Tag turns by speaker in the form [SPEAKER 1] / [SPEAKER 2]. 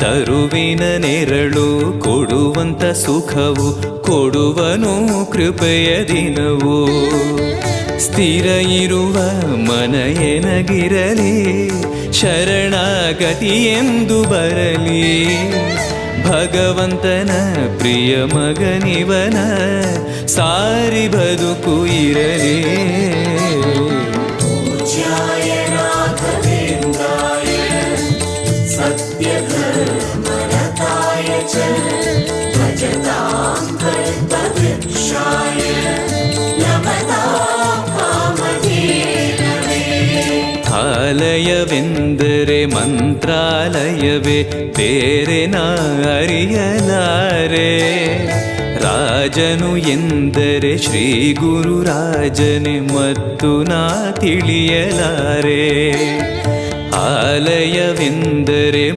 [SPEAKER 1] ತರುವಿನ ನೆರಳು ಕೊಡುವಂತ ಸುಖವು ಕೊಡುವನು ಕೃಪೆಯ ದಿನವು. ಸ್ಥಿರ ಇರುವ ಮನ ಎನಗಿರಲಿ ಶರಣಾಗತಿ ಎಂದು ಬರಲಿ. ಭಗವಂತನ ಪ್ರಿಯ ಮಗನಿವನ ಸಾರಿ ಬದುಕು ಇರಲಿ. ಆಲಯವೆಂದರೆ ಮಂತ್ರಾಲಯವೇ ಬೇರೆ ನಾ ಅರಿಯಲಾರೆ. ರಾಜನು ಎಂದರೆ ಶ್ರೀ ಗುರುರಾಜನೇ ಮತ್ತು ನಾ ತಿಳಿಯಲಾರೆ. ಆಲಯವೆಂದರೆ